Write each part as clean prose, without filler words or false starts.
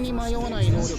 に迷わない能力。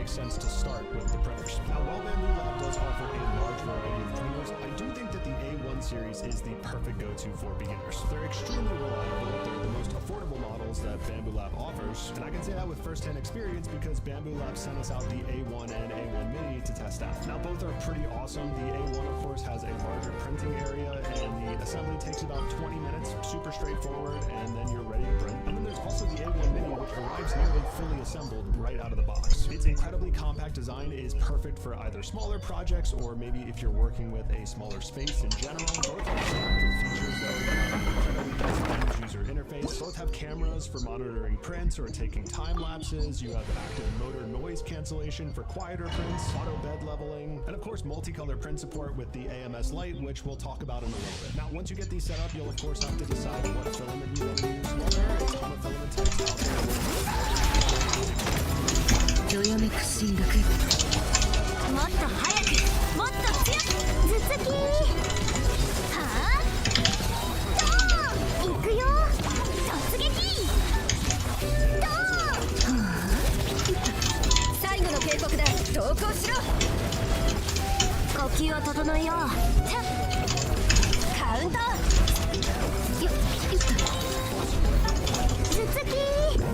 Sense to start with the printers. Now, while Bamboo Lab does offer a large variety of printers, I do think that the A1 series is the perfect go-to for beginners. They're extremely reliable, they're the most affordable models that Bamboo Lab offers, and I can say that with first-hand experience because Bamboo Lab sent us out the A1 and A1 Mini to test out. Now, both are pretty awesome. The A1, of course, has a larger printing area, and the assembly takes about 20 minutes, super straightforward, and then you're ready to print. And then there's also the A1 Mini, which arrives nearly fully assembled right out of the box. It's incredibly compact design, is perfect for either smaller projects or maybe if you're working with a smaller space in general. Both are stacked with features though, user interface. Both have cameras for monitoring prints or taking time lapses. You have active motor noise cancellation for quieter prints, auto bed leveling, and of course multicolor print support with the AMS light, which we'll talk about in a little bit. Now, once you get these set up, you'll of course have to decide what filament you want to use. Well, there are a ton of filament types out there. どよめく進学もっと早くもっと強く頭突きはあドーン行くよ突撃ドーン最後の警告だ投降しろ呼吸を整えようカウントよっ頭突き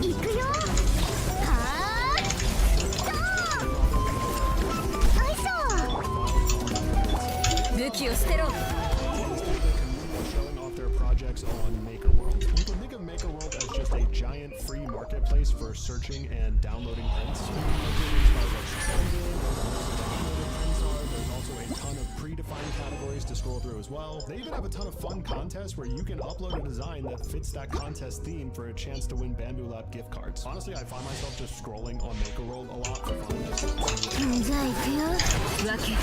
行くよ武器を捨てろ showing off their projects on MakerWorld. You can think of MakerWorld as just a giant free marketplace for searching and downloading prints. There's also a ton of predefined categories to scroll through as well. They even have a ton of fun contests where you can upload a design that fits that contest theme for a chance to win Bamboo Lab gift cards. Honestly, I find myself just scrolling on MakerWorld a lot for fun. じゃあ行くよわけ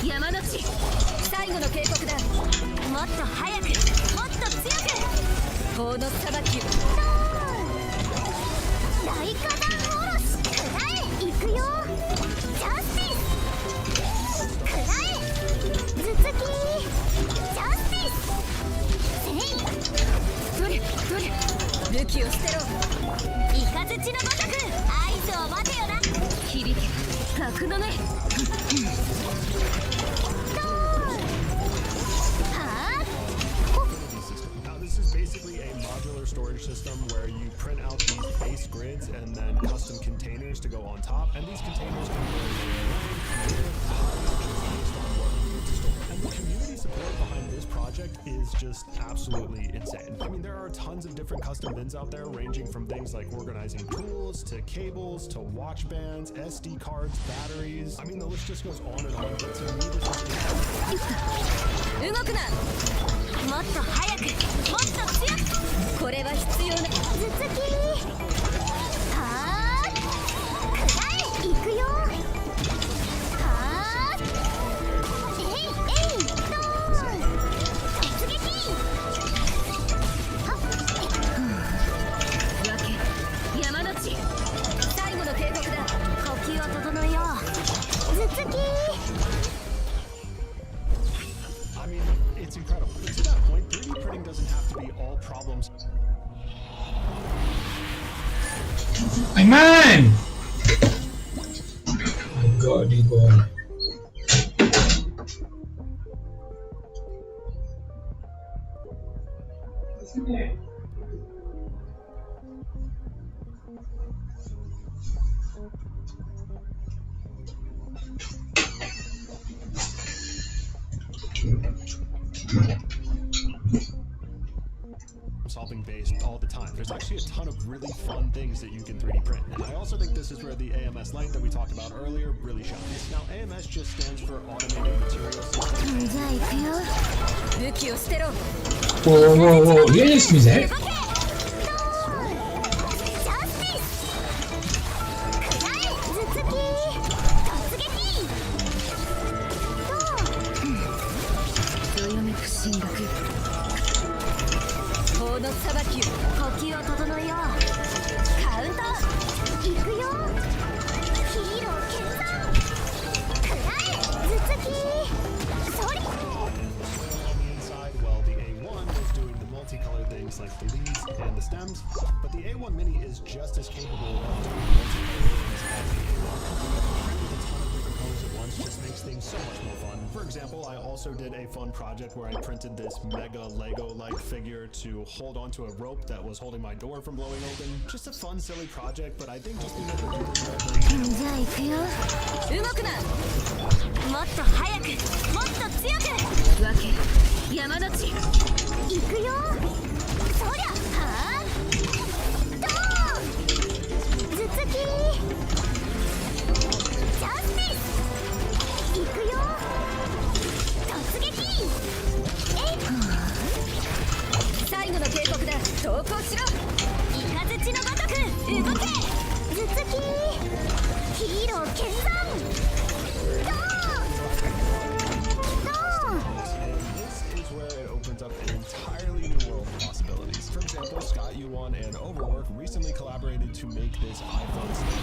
山の地最後の警告だもっと早くもっと強く法の裁きを大火弾おろしくらえ行くよジャスティスくらえ頭突きジャスティスせいどれどれ武器を捨てろイカズチのごとく合図を待てよな響け格のねBasically a modular storage system where you print out these base grids and then custom containers to go on top, and these containers can go based on what you need to store. And the community support behind this project is just absolutely insane. I mean, there are tons of different custom bins out there, ranging from things like organizing tools to cables to watch bands, SD cards, batteries. I mean, the list just goes on and on, but to me this is just 動くなもっと早くもっと強くこれは必要な頭突きはーくらえ行くよはーえいえいドーン突撃はっわけ山の地最後の警告だ呼吸を整えよう頭突きIt's incredible. To that point, 3D printing doesn't have to be all problems. Ay, man! Oh my god, you go. Solving based all the time. There's actually a ton of really fun things that you can 3D print. And I also think this is where the AMS light that we talked about earlier really shines. Now, AMS just stands for Automated Material System. じゃあ行くよ武器を捨てろ Whoa, whoa, whoa, you didn't squeeze that. さばき呼吸を整えよう。カウントいくよ。ヒーロー剣山くらえ頭突きそり。 On the inside, well, the A1 is doing the multicolored things like the leaves and the stems, but the A1 Mini is just as capable of doing multicolored things as the A1. With a ton of different colors at once just makes things so much more fun. For example, I also did a fun project where I printed this mega Lego-like figure to hold onto a rope that was holding my door from blowing open. Just a fun, silly project, but I think just being able to do this じゃあ行くよ。動くな。もっと早くもっと強く。わけ山の地行くよ。そりゃはあドーン頭突きジャスティス行くよ。突撃えい最後の警告だ。投降しろ。イカズチのごとく動け。頭突きヒーロー剣山ドーンドーン This is where it opens up an entirely new world of possibilities. For example, Scott Yuan and Overwork recently collaborated to make this iPhone stand.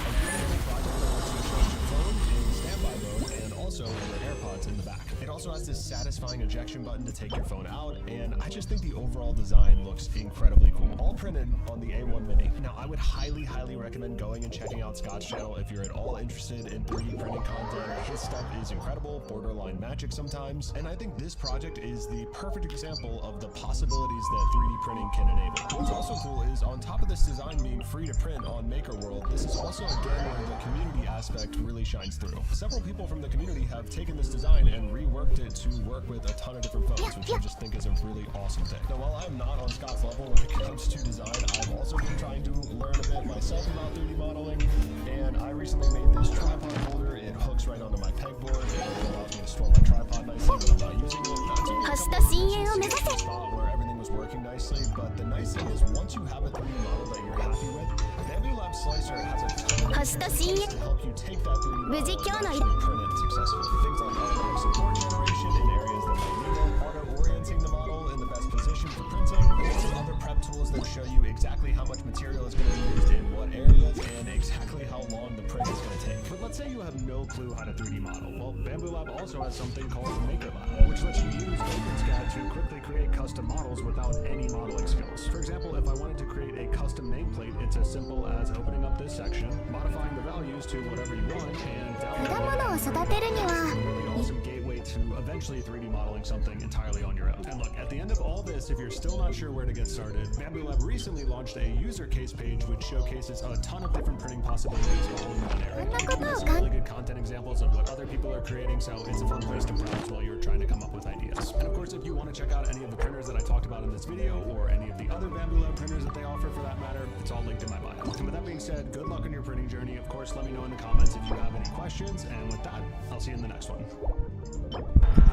A really cool project that lets you charge your phone in standby mode and also your AirPods in the back. It also has this satisfying ejection button to take your phone out, and I just think the overall design looks incredibly cool. All printed on the A1 Mini. Now, I would highly recommend going and checking out Scott's channel if you're at all interested in 3D printing content. His stuff is incredible, borderline magic sometimes, and I think this project is the perfect example of the possibilities that 3D printing can enable. What's also cool is, on top of this design being free to print on Maker World, this is also again where the community aspect really shines through. Several people from the community have taken this design and reworked it to work with a ton of different phones, which I just think is a really awesome thing. Now, while I'm not on Scott's level when it comes to design, I've also been trying to learn a bit myself about 3D modeling, and I recently made this tripod holder. It hooks right onto my pegboard, and it allows me to store my tripod nicely when I'm not using it. Not too 星と深淵を目指せ。 spot where everything was working nicely, but the nice thing is once you have a 3D model that you're happy with, Bamboo Lab Slicer has a ton of 星と深淵 to help you take that 3D model 無事今日の and actually print it successfully. Things like automatic support generation in areas that might need it, auto-orienting the model in the best position for printing, and other prep tools that show you exactly how much material is going to be used in what areas and exactly how long the print is going to take. But let's say you have no clue how to 3D model. Well, Bamboo Lab also has something called Maker Lab, which lets you use OpenSCAD to quickly create custom models without any modeling skills. For example, if I wanted to create a custom nameplate, it's as simple as opening up this section, modifying the values to whatever you want, and 果物を育てるには really awesome gateway to eventually 3D modeling something entirely on your own. And look, at the end of all this, if you're still not sure where to get started, Bamboo Lab recently launched a user case page which showcases a ton of different printing possibilities all in one area. And there's some really good content examples of what other people are creating, so it's a fun place to browse while you're trying to come up with ideas. And of course, if you want to check out any of the printers that I talked about in this video, or any of the other Bamboo Lab printers that they offer for that matter, it's all linked in my bio. And with that being said, good luck on your printing journey. Of course, let me know in the comments if you have any questions, and with that, I'll see you in the next one.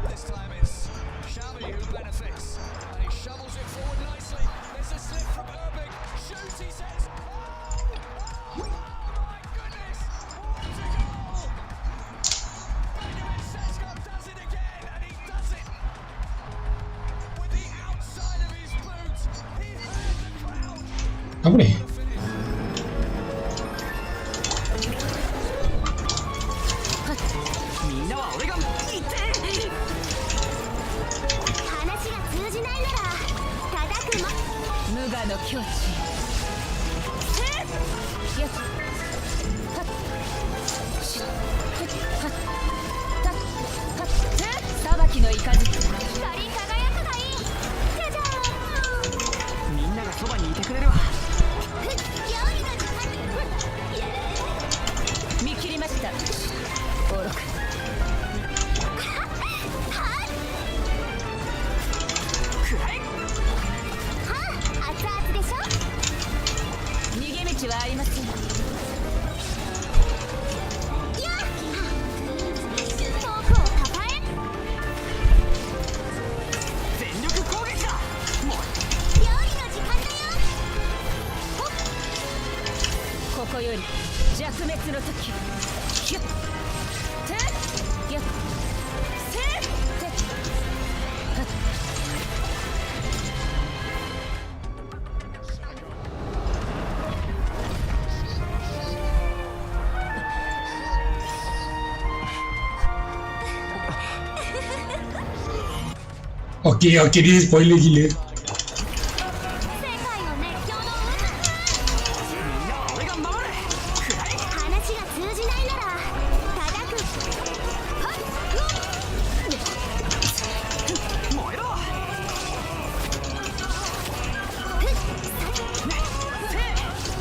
This time it's Xavi who benefits. And he shovels it forward nicely. There's a slip from Urbig. Shoots, he says. Oh my goodness! What a goal! Benjamin Sesko does it again, and he does it with the outside of his boot. He heard the crowd. 아무래. Finish. みんなは俺が言って話が通じないなら叩くも無我の境地よっはっしはっはっはっはっ裁きの雷光り輝くがいいじゃじゃーんみんながそばにいてくれるわ料理の時間見切りましたオロクくらえはあ熱々でしょ逃げ道はありませんやっ遠くをたたえ全力攻撃だもう料理の時間だよここより弱滅の時ヒュッてやっせってはっ Oke, oke, ini spoiler gila. 世界を熱狂の渦話が通じないなら叩くはっ燃えろ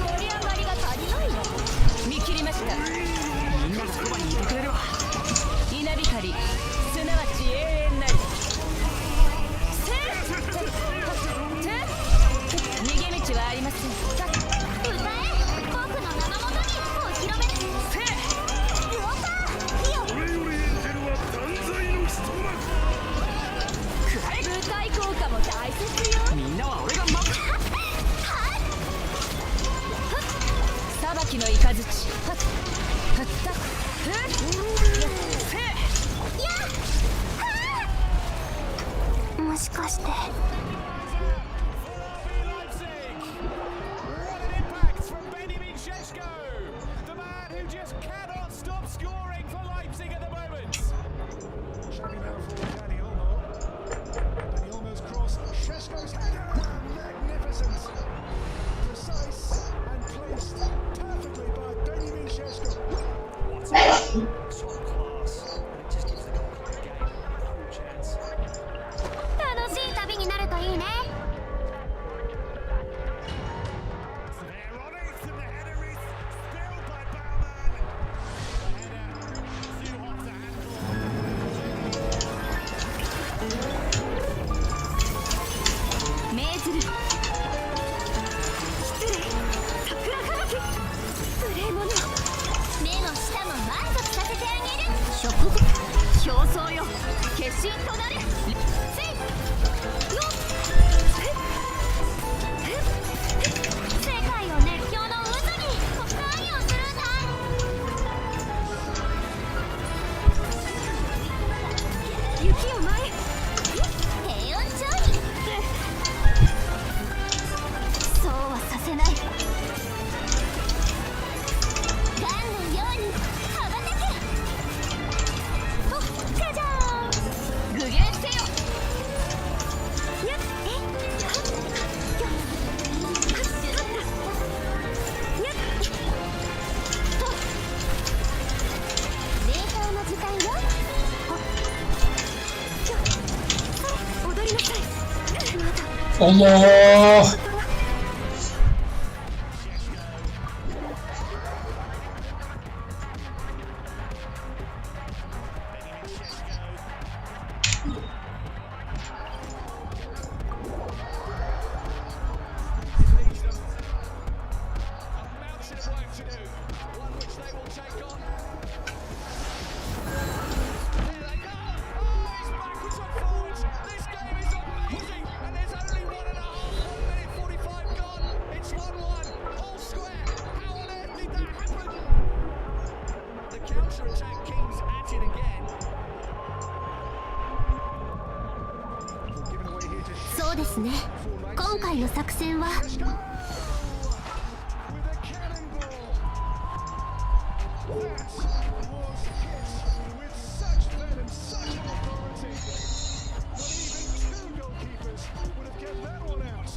盛り上がりが足りないよ見切りました。みんながそばにいてくれるわ。稲光すなわち永遠なり。逃げ道はありません。歌え僕の名のもとにお披露目了解よ舞台効果も大切よ。みんなは俺が守る。裁きの雷。はっはったもしかして What an impact from Benjamin Šeško, the man who just cannot stop scoring for Leipzig at the moment. Shabby now for Dani Olmo. Dani Olmo's cross. Šeško's header. Magnificent. Precise and placed perfectly by Benjamin Šeško. What a top class. It just gives the goalkeeper game no chance. 楽しい旅になるといいね They're on it, and the header is spilled by Baumann. The header too hot to handle. 命ずる失礼桜吹雪無礼者目も舌も満足させてあげる食後競争よ化身となれせいよ世界を熱狂の渦に何をするんだ雪を舞い低温調理そうはさせないガンのように羽ばたけおっじゃじゃーん具現せよ。やっはっよっはっやっと霊界の時間よほっよっそれ踊りなさいまだ Allah. Mountain of work to do, one which they will take on. Here they go! Oh, it's backwards and forwards. This game is amazing, and there's only 1 minute 45 gone. It's 1-1, all square. How on earth did that happen? The counter-attack kings at it again. Given away here to そうですね今回の作戦は Šeško. With a cannonball. That was hit with such venom, such authority. Not even two goalkeepers would have kept that one out.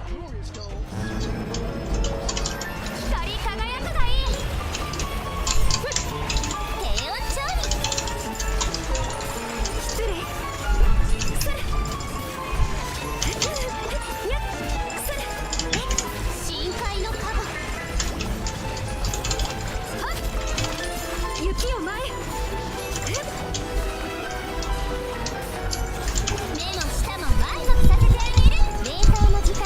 Glorious goal. 光り輝くがいい低温調理失礼それやっそれ深海のカバはっ雪を舞い目も舌も満足させてあげる霊界の時間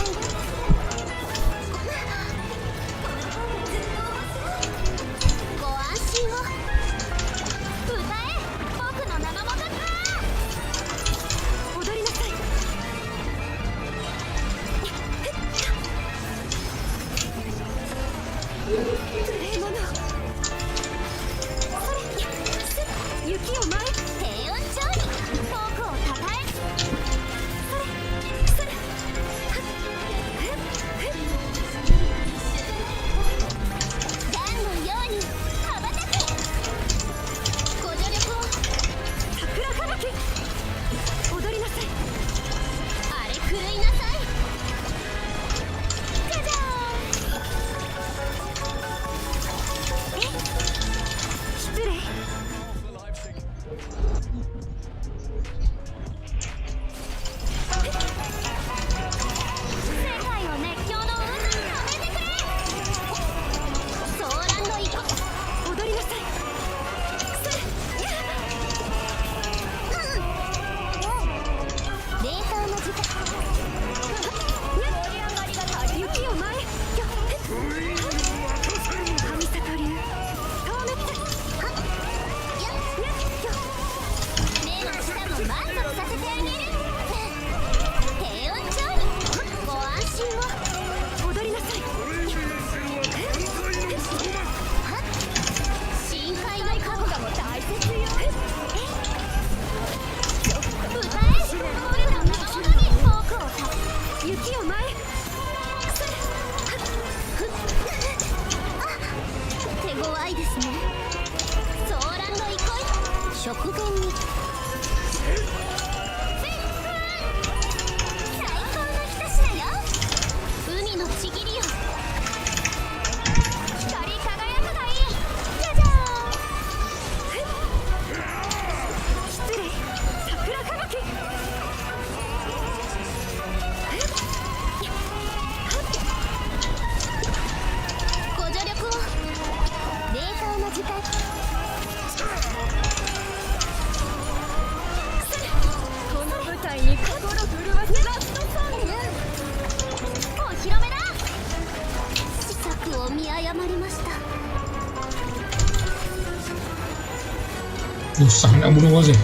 Usah nak bunuh Waze.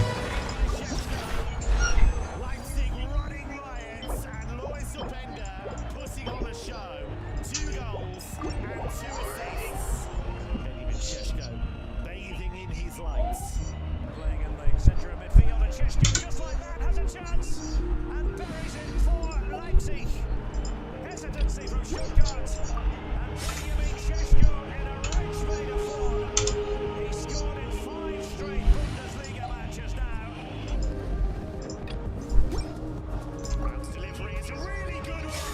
Leipzig running riots and Lois Openda putting on a show. 2 goals and 2 assists. Benjamin Šeško bathing in his lights. Playing in the centre of midfield, and Šeško just like that has a chance and buries it for Leipzig. Hesitancy from Stuttgart, and Benjamin Šeško in a rich vein of form. He scored in 5 straight Bundesliga matches now. Brown's delivery is a really good one.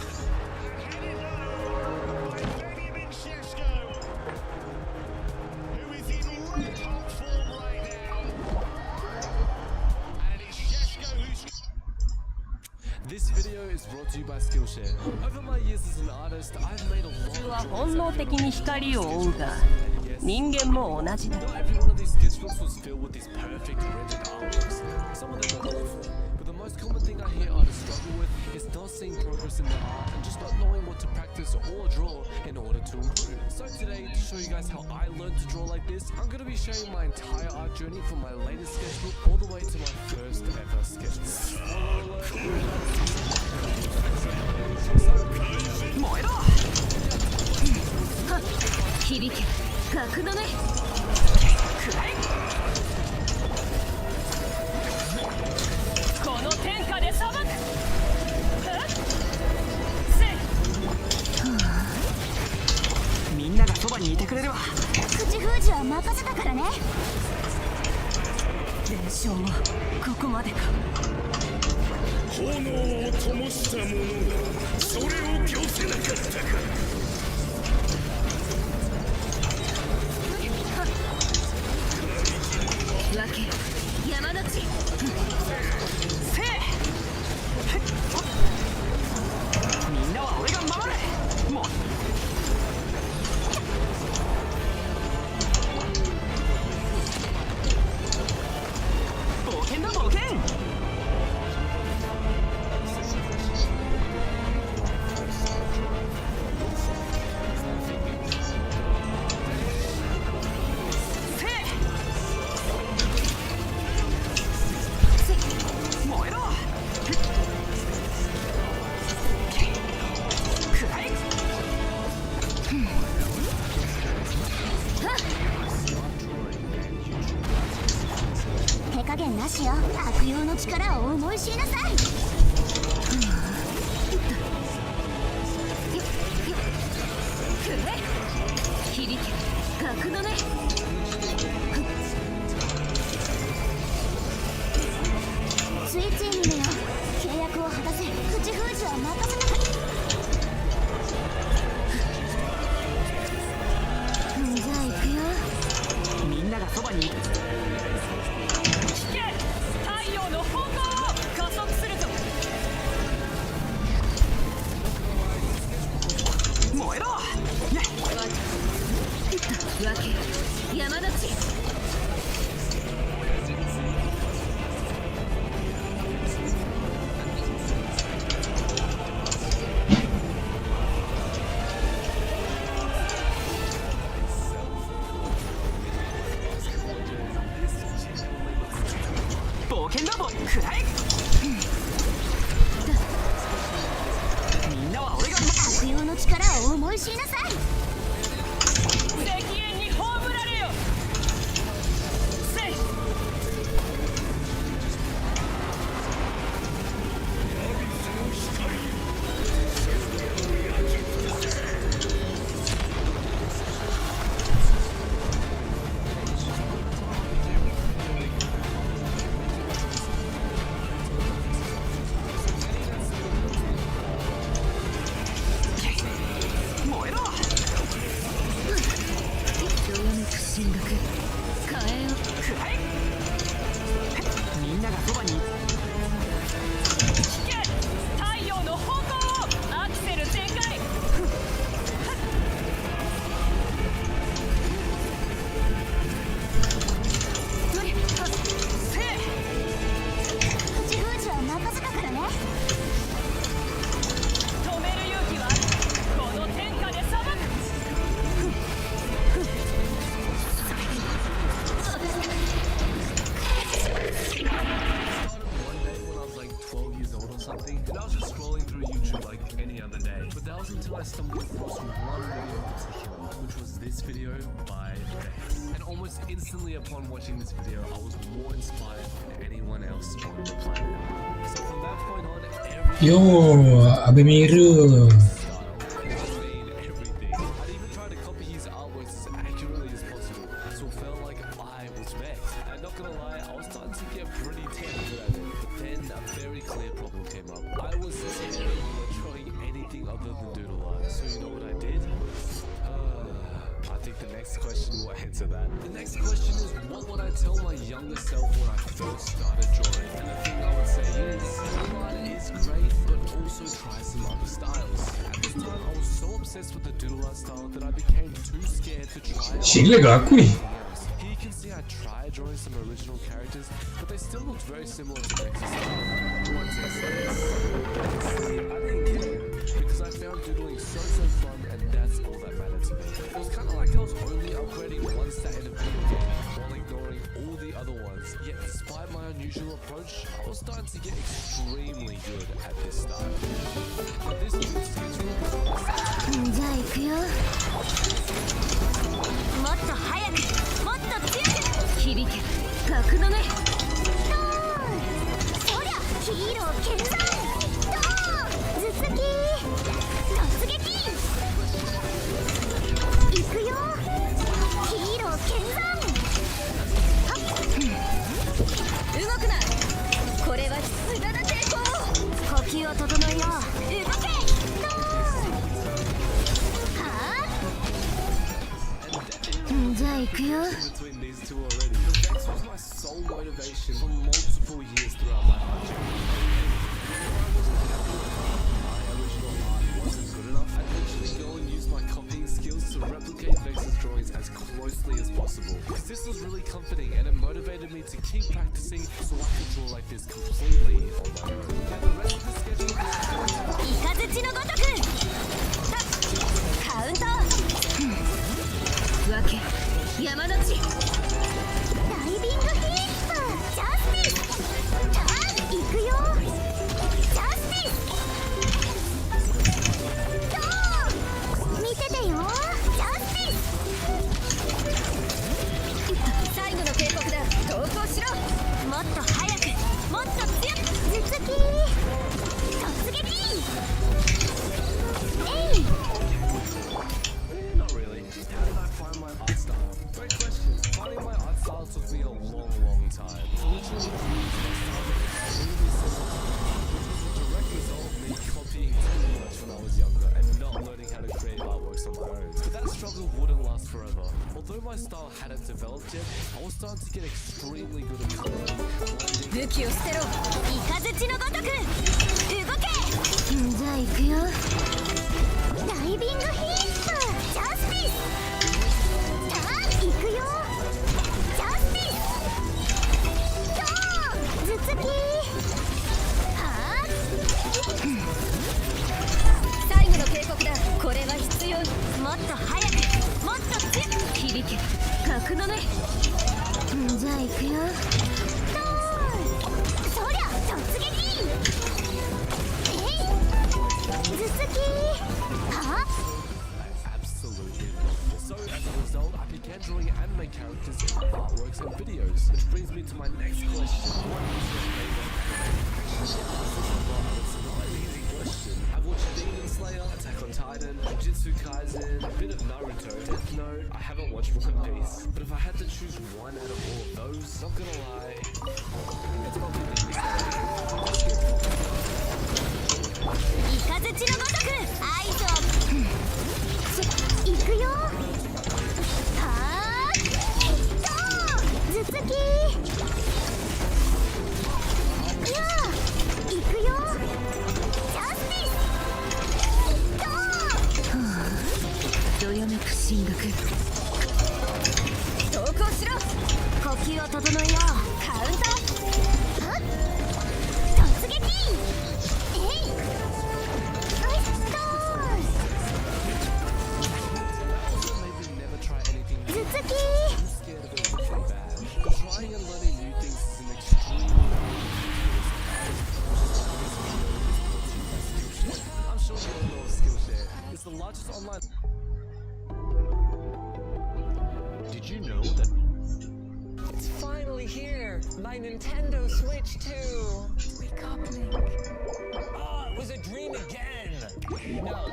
And headed low by Benjamin Šeško, who is in red hot form right now. And it is Šeško who's This video is brought to you by Skillshare. Over my years as an artist, I've made a lot 普通 of は drawings 本能的に光を追うが人間も同じだ Not every one of these sketchbooks was filled with these perfect rendered artworks. Some of them were awful, but the most common thing I hear artists struggle with is not seeing progress in their art and just not knowing what to practice or draw in order to improve. So today, to show you guys how I learned to draw like this, I'm going to be sharing my entire art journey from my latest sketchbook all the way to my first ever sketchbook. 燃えろはっ響け角だねくらえこの天下で裁くはっせみんながそばにいてくれるわ口封じは任せたからね。連勝もここまでか炎を灯した者がそれを御せなかったか。分け山の地せえみんなは俺が守れもう冒険だ冒険燃えろくらえ手加減なしよ。悪用の力を思い知りなさい。くらえ響け角のねスイッチームよ。契約を果たせ。口封じは任せたから。じゃあ行くよ。みんながそばにいる聞け太陽の方向を加速するぞ燃えろ分け山の地冒険だぼくらえみんなは俺が悪用の力を思い知りなさい。石煙に葬られよせい燃えろ through YouTube like any other day. But that was until I stumbled across one video in particular, which was this video by Bex. And almost instantly upon watching this video, I was more inspired than anyone else on the planet. So from that point on, everything Yo, Abe Miru. everything. I'd even tried to copy his artworks as accurately as possible, so it felt like I was Bex. And not gonna lie, I was starting to get pretty tempted at it. But then a very clear problem came up. I was terrible at drawing anything other than doodle art. So you know what I did? I think the next question will answer that. The next question is, what would I tell my younger self when I first started drawing? And the thing I would say is, doodle art is great, but also try some other styles. At this time, I was so obsessed with the doodle art style that I became too scared to try it. 실내가 악구이. Here you can see I tried drawing some original characters, but they still looked very similar to Bex's style. One test this. I didn't care, because I found doodling so fun, and that's all that mattered to me. It was kind of like I was only upgrading one stat in a video game, while ignoring all the other ones. Yet despite my unusual approach, I was starting to get extremely good at this style. But this new schedule was じゃあ行くよ。もっと早く、もっと強く。響け格のね。ドーン。そりゃヒーロー見参。ドーン。頭突き。突撃。行くよ。ヒーロー見参。はっ。動くな。これは砂田抵抗。呼吸を整えよう。動け。ドーン。はあ。じゃあ行くよ。 between these two already. The Bex was my sole motivation for multiple years throughout my art journey. My original art wasn't good enough. I'd literally go and use my copying skills to replicate Bex's drawings as closely as possible. This was really comforting and it motivated me to keep practicing so I could draw like this completely on my own. And the rest of the schedule was 雷のごとく。カウント。わけ山の地。ダイビングヒップ。ジャスティス。ターン。行くよ。ジャスティス。ドーン。見ててよ。ジャスティス。最後の警告だ。投降しろ。もっと早く。もっと強く。頭突き。突撃。えい。 not really. How did I find my art style? Great question. Finding my art style took me a long time. To literally use my style extremely simple, which was a direct result of me copying too much when I was younger and not learning how to create artworks on my own. But that struggle wouldn't last forever. Although my style hadn't developed yet, I was starting to get extremely good at coloring, blending, 武器を捨てろ。雷のごとく。動け。じゃあ行くよ。ダイビングヒップ。ジャスティス。ターン。行くよ。ジャスティス。ドーン。頭突き。はあ。最後の警告だ。これは必要。もっと早く。もっと強く。響け格のね。じゃあ行くよ。ドーン。そりゃ突撃。えい。頭突き。はあ。 I absolutely loved it. So as a result, I began drawing anime characters in my artworks and videos. Which brings me to my next question. What is your favorite anime? It's not an easy question. I've watched Demon Slayer, Attack on Titan, Jujutsu Kaisen, a bit of Naruto, Death Note. I haven't watched One Piece. But if I had to choose one out of all of those, not gonna lie, it's probably Demon Slayer. 雷のごとく。合図を。行くよ。はあ。ドーン。頭突き。やあ。行くよ。ジャスティス。ドーン。どよめく進学。投降しろ。呼吸を整えよう。カウント。はっ。突撃。えい。ドーン。Maybe never try anything new. 頭突き。 I'm scared of it looking bad. But trying and learning new things is an extremely largest online. Did you know that It's finally here! My Nintendo Switch 2! Wake up, Link. Oh, it was a dream again! No,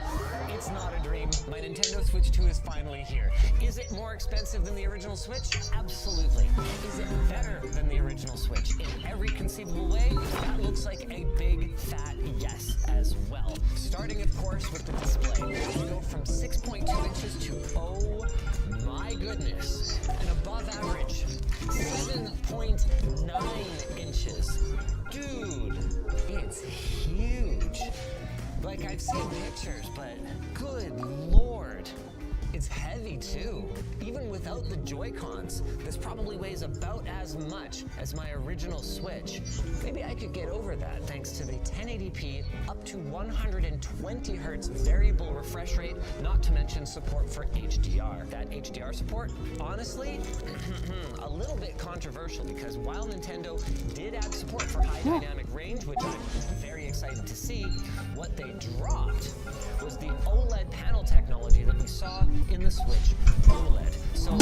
it's not a dream. My Nintendo Switch 2 is finally here. Is it more expensive than the original Switch? Absolutely. Is it better than the original Switch? In every conceivable way? That looks like a big, fat yes as well. Starting, of course, with the display. We go from 6.2 inches to, oh my goodness, an above average 7.9 inches. Dude, it's huge. Like, I've seen pictures, but good lord. It's heavy too. Even without the Joy-Cons, this probably weighs about as much as my original Switch. Maybe I could get over that thanks to the 1080p up to 120 hertz variable refresh rate, not to mention support for HDR. That HDR support, honestly, a little bit controversial because while Nintendo did add support for high dynamic range, which I'm very excited to see, what they dropped was the OLED panel technology that we saw in the Switch OLED. So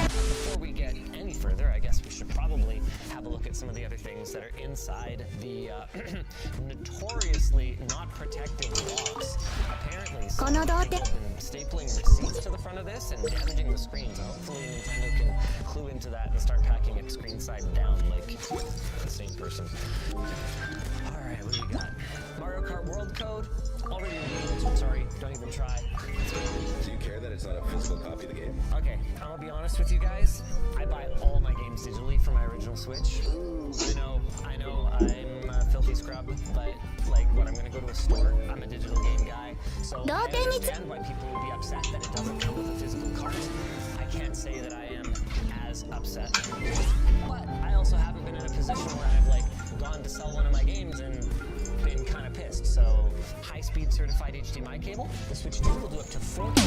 before we get any further, I guess we should probably have a look at some of the other things that are inside the notoriously not protected box. Apparently, some people have been stapling receipts to the front of this and damaging the screen, so hopefully Nintendo can clue into that and start packing it screen side down like the same person. Alright, what do we got? Mario Kart World Code? Already reviewed. Sorry, don't even try. Do you care that it's not a physical copy of the game? Okay, I'm gonna be honest with you guys. I buy all my games digitally for my original Switch. I know, I'm a filthy scrub, but like, when I'm gonna go to a store, I'm a digital game guy. So I understand why people would be upset that it doesn't come with a physical cart. I can't say that I am as upset, but I also haven't been in a position where I've like gone to sell one of my games and been kind of pissed. So high-speed certified HDMI cable. The Switch 2 will do up to 4K.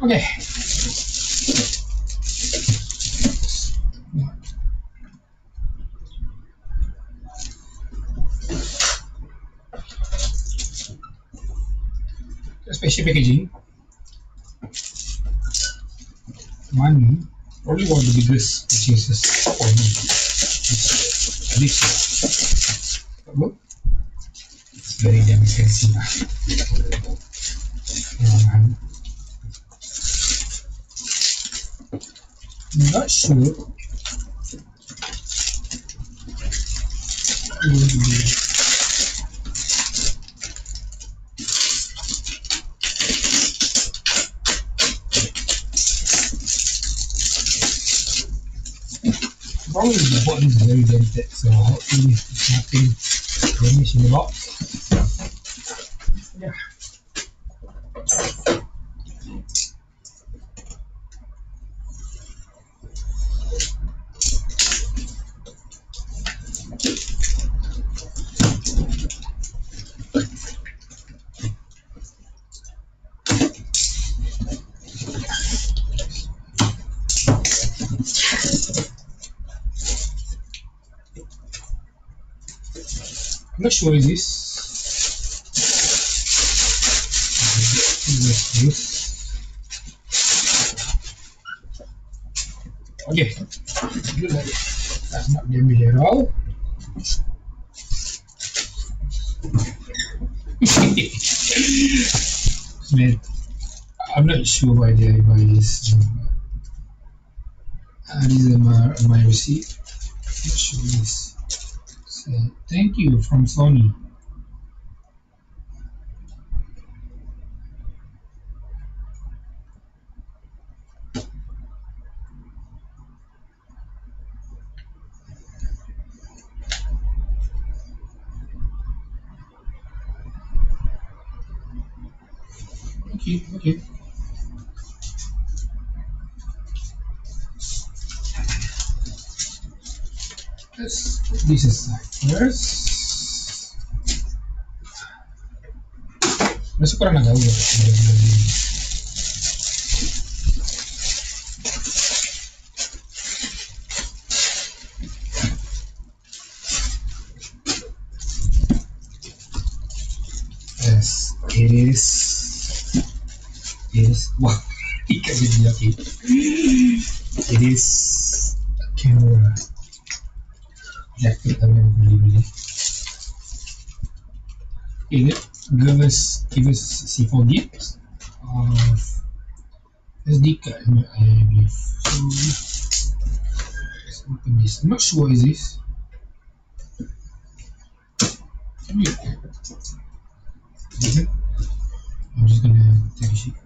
Okay. Special packaging. Money. Probably one of the biggest purchases for me. This. But it's very damn expensive. I'm not sure. Probably the bottom is very dented, so hopefully there's nothing damaged in the box. Yeah. I'm not sure is this. Okay, good like it. That's not damaged at all. Man, I'm not sure why they buy this. These are my receipt. Not sure this. So, thank you from Sony. Okay. Let's put this aside first. Masuk kurang agak udah. Yes, it is. Wow, ikan jadi okay. It is a camera. Jacket kami beli. Ini give us C4 gigs of SD card, I believe. So let's open this. I'm not sure what is this. Okay. I'm just gonna take a sheet.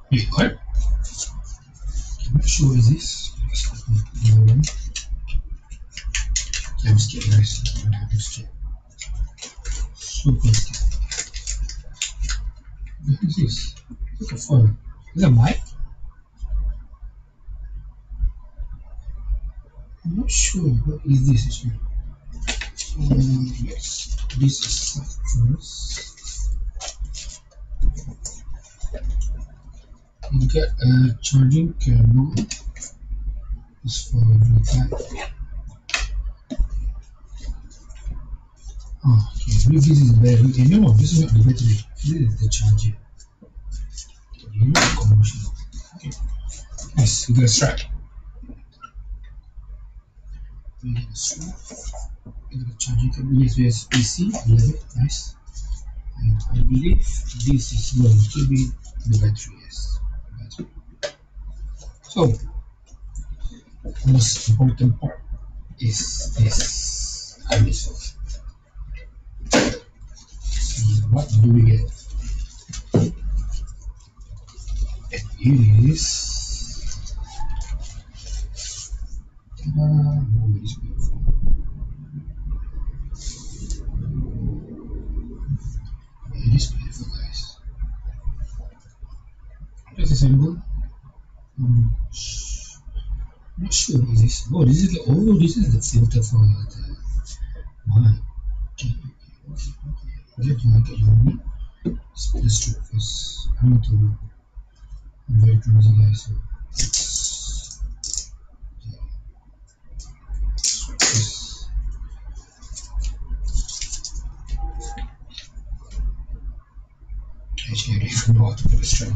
Wait, what? I'm not sure what is this. I'm scared, guys. I'm scared. Super scared. What is this? Look at fire. Is that a mic? I'm not sure what is this actually. Yes, this is first. You get a charging cable. This for Bluetooth. Oh, okay. I believe this is the battery. Okay, no, this is not the battery. This is the charger. Okay, not commercial. Okay. Nice, we got a strap. We get a strap. We got a charging cable. USB-C. I love it. Nice. And I believe this is going to be the battery. Yes. So, the most important part is this ISO. So, what do we get? It is assemble. I'm not sure what is this. Oh, this is the filter for the mic. Okay. Get you. Split the stroke first. I'm very clumsy guys. So actually, I don't even know how to put a string.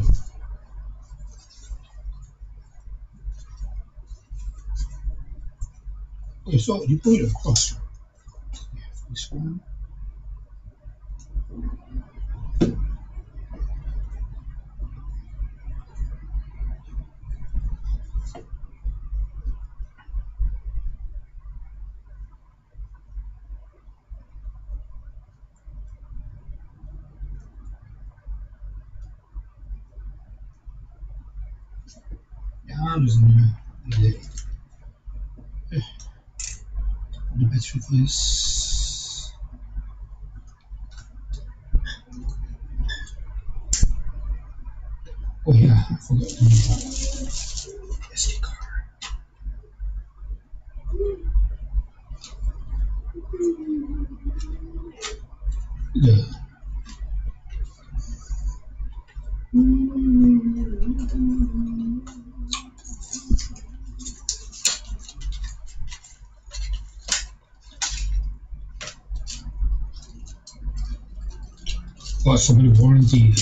Okay, so you put it across. Yeah, this one. Yeah, there's another delay. The battery first. Oh yeah, I forgot to use SD card. Yeah. Oh, somebody warranty.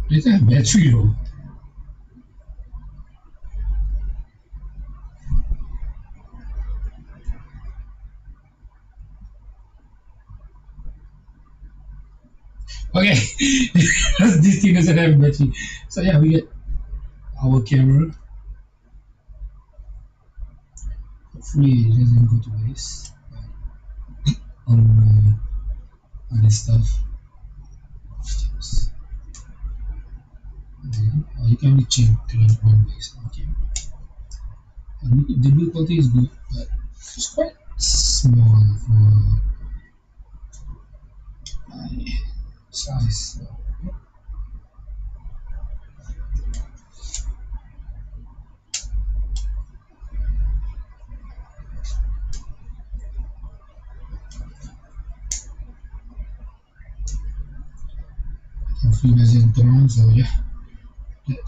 Is that battery though? Okay, this thing doesn't have battery. So yeah, we get our camera. Hopefully it doesn't go to waste on other stuff. You can only change 3.1 base. Okay. The build quality is good, but it's quite small for my size. So. Hopefully it doesn't turn, so yeah, that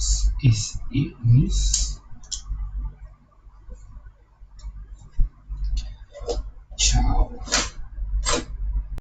is it guys. Ciao.